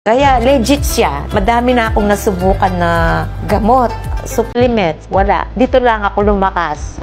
Kaya legit siya. Madami na akong nasubukan na gamot, supplements, wala. Dito lang ako lumakas.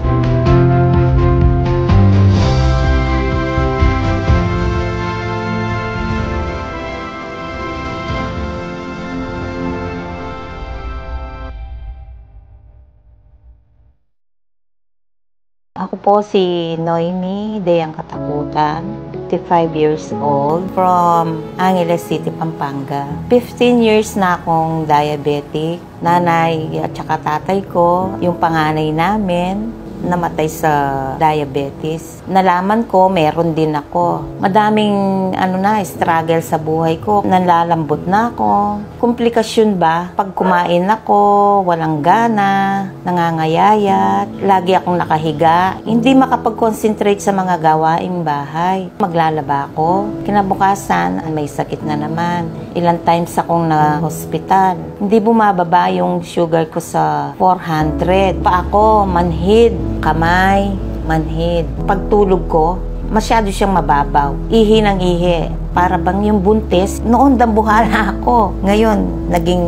Ako po si Noemi Deyang Katakutan, 55 years old, from Angeles City, Pampanga. 15 years na akong diabetic. Nanay at saka tatay ko, yung panganay namin, namatay sa diabetes. Nalaman ko, meron din ako. Madaming struggle sa buhay ko. Nalalambot na ako. Komplikasyon ba? Pag kumain ako, walang gana, nangangayayat, lagi akong nakahiga, hindi makapag-concentrate sa mga gawaing bahay. Maglalaba ako. Kinabukasan, may sakit na naman. Ilang times akong na-hospital. Hindi bumababa yung sugar ko sa 400. Pa ako, manhid, kamay, manhid. Pagtulog ko, masyado siyang mababaw. Ihi ng ihi. Para bang yung buntis, noon dambuhala ako. Ngayon, naging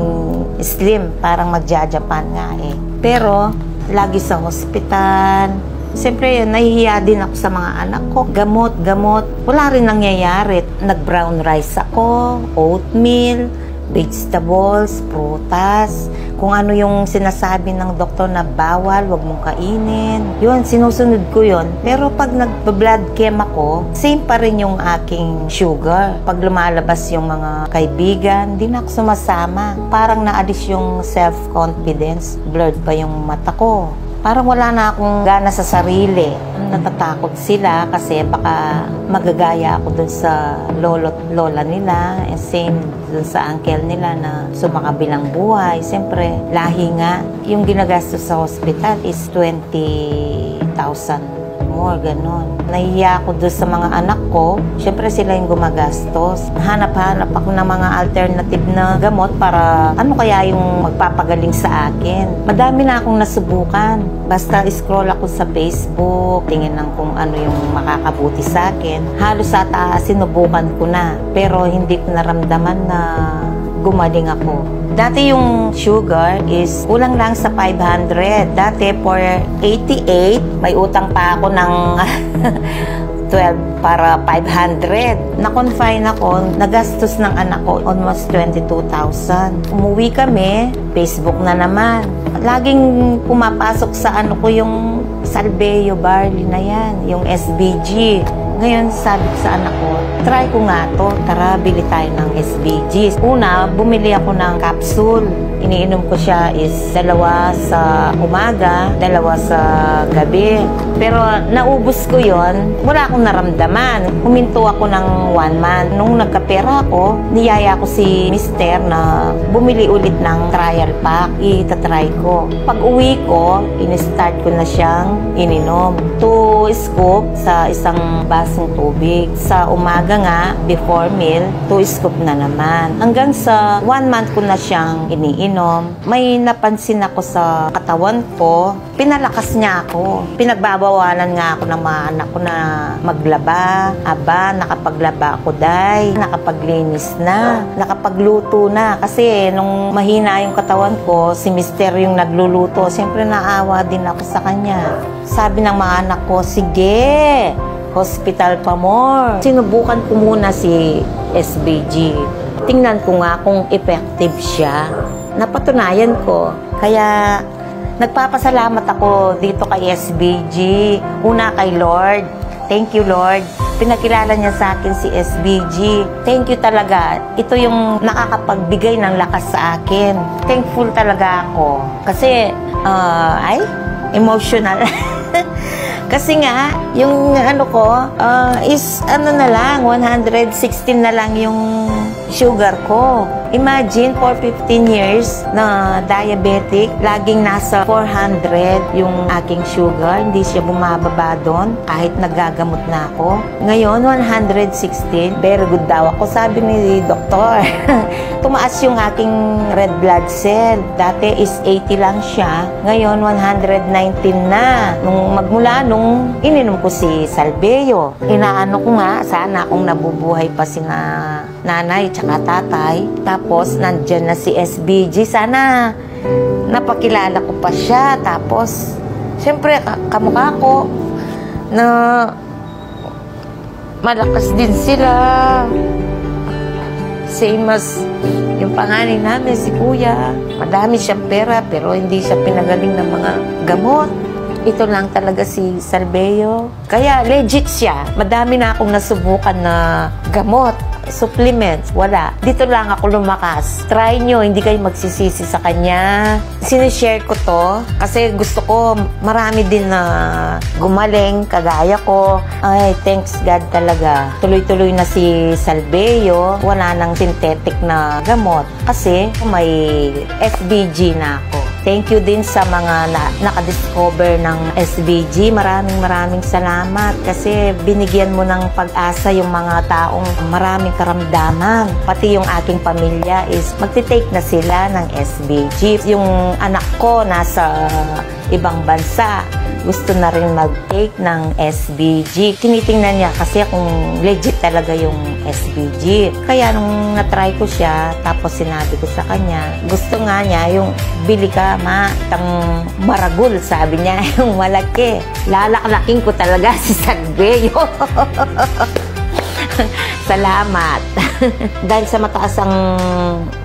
slim, parang magja-Japan nga eh. Pero, lagi sa hospital. Siyempre, nahihiya din ako sa mga anak ko. Gamot. Wala rin nangyayari. Nag-brown rice ako, oatmeal, vegetables, prutas. Kung ano yung sinasabi ng doktor na bawal, wag mong kainin. Yun, sinusunod ko yun. Pero pag nag-blood chem ako, same pa rin yung aking sugar. Pag lumalabas yung mga kaibigan, di na ako sumasama. Parang naalis yung self-confidence. Blurred pa yung mata ko. Parang wala na akong gana sa sarili. Natatakot sila kasi baka magagaya ako dun sa lola nila. And same dun sa uncle nila na sumakabilang buhay. Siyempre, lahi nga. Yung ginagastos sa hospital is 20,000 more, ganun. Nahihiya ako doon sa mga anak ko. Siyempre sila yung gumagastos. Hanap-hanap ako ng mga alternative na gamot para ano kaya yung magpapagaling sa akin. Madami na akong nasubukan. Basta scroll ako sa Facebook, tingin ng kung ano yung makakabuti sa akin. Halos sinubukan ko na. Pero hindi ko naramdaman na gumaling ako. Dati yung sugar is kulang lang sa 500. Dati for 88, may utang pa ako ng 12 para 500. Na-confine ako, nagastos ng anak ko almost 22,000. Umuwi kami, Facebook na naman. Laging pumapasok sa ko yung Salveyo Barley na yan, yung SBG. Ngayon, sabi ko sa anak ko, try ko nga to, tara, bili tayo ng SBG. Una, bumili ako ng capsule. Iniinom ko siya is 2 sa umaga, 2 sa gabi. Pero naubos ko yon, wala akong naramdaman. Huminto ako ng 1 month. Nung nagkapera ako, niyaya ko si mister na bumili ulit ng trial pack. Itatry ko. Pag uwi ko, in-start ko na siyang ininom. 2 scoop sa isang basong tubig. Sa umaga nga, before meal, 2 scoop na naman. Hanggang sa 1 month ko na siyang iniinom. May napansin ako sa katawan ko, pinalakas niya ako. Pinagbabawalan nga ako ng mga anak ko na maglaba. Aba, nakapaglaba ako, day. Nakapaglinis na. Nakapagluto na. Kasi nung mahina yung katawan ko, si mister yung nagluluto. Siyempre naawa din ako sa kanya. Sabi ng mga anak ko, sige, hospital pa more. Sinubukan ko muna si SBG. Tingnan ko nga kung effective siya. Napatunayan ko. Kaya nagpapasalamat ako dito kay SBG. Una kay Lord. Thank you, Lord. Pinakilala niya sa akin si SBG. Thank you talaga. Ito yung nakakapagbigay ng lakas sa akin. Thankful talaga ako. Kasi, emotional. Kasi nga, yung is na lang, 116 na lang yung sugar ko. Imagine, for 15 years na diabetic, laging nasa 400 yung aking sugar. Hindi siya bumababa doon kahit nagagamot na ako. Ngayon, 116. Very good daw ako. Sabi ni doktor, tumaas yung aking red blood cell. Dati is 80 lang siya. Ngayon, 119 na. Magmula nung ininom ko si Salveyo. Inaano ko nga, sana akong nabubuhay pa sina nanay tsaka tatay. Tapos, nandyan na si SBG. Sana napakilala ko pa siya. Tapos, siyempre, kamukha ko na malakas din sila. Same as yung panganay namin, si Kuya. Madami siyang pera, pero hindi siya pinagaling ng mga gamot. Ito lang talaga si Salveo. Kaya legit siya. Madami na akong nasubukan na gamot, supplements, wala. Dito lang ako lumakas. Try nyo, hindi kayo magsisisi sa kanya. Sinishare ko to kasi gusto ko marami din na gumaling, kagaya ko. Ay, thanks God talaga. Tuloy-tuloy na si Salveo. Wala nang synthetic na gamot kasi may SBG na ako. Thank you din sa mga nakadiscover ng SBG. Maraming salamat kasi binigyan mo ng pag-asa yung mga taong maraming karamdaman. Pati yung aking pamilya is magti-take na sila ng SBG. Yung anak ko nasa ibang bansa, gusto na rin mag-take ng SBG. Tinitingnan niya kasi kung legit talaga yung SBG. Kaya nung na-try ko siya, tapos sinabi ko sa kanya, gusto nga niya yung bili ka ma, itang maragul, sabi niya, yung malaki. Lalaklaking ko talaga si Salveo. Salamat. Dahil sa mataas ang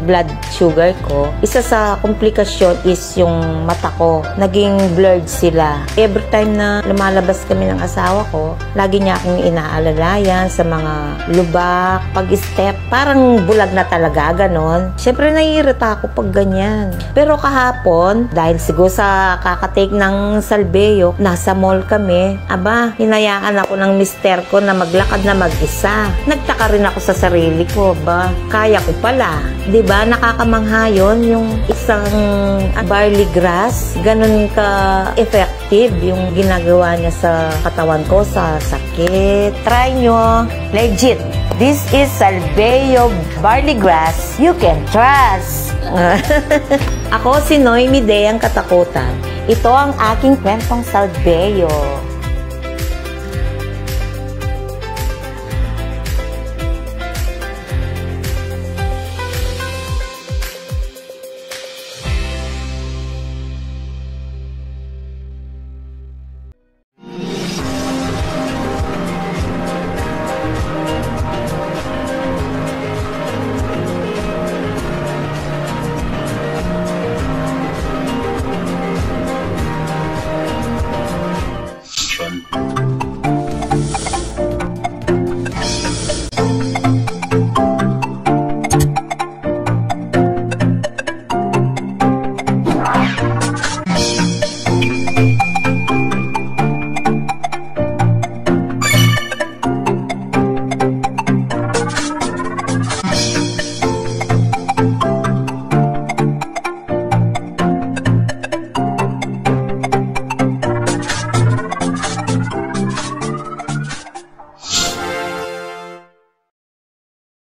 blood sugar ko, isa sa komplikasyon is yung mata ko. Naging blurred sila. Every time na lumalabas kami ng asawa ko, lagi niya akong inaalalayan sa mga lubak, pag-step. Parang bulag na talaga, ganon. Siyempre, naiirita ako pag ganyan. Pero kahapon, dahil siguro sa kakatake ng Salveo, nasa mall kami. Aba, hinayaan ako ng mister ko na maglakad na mag-isa. Nagtaka rin ako sa sarili ko, ba? Kaya ko pala. 'Di ba? Nakakamangha yun, yung isang barley grass. Ganun ka-effective yung ginagawa niya sa katawan ko, sa sakit. Try nyo. Legit. This is Salveo barley grass. You can trust. Ako si Noemi Deyang Katakutan. Ito ang aking kwentong Salveo.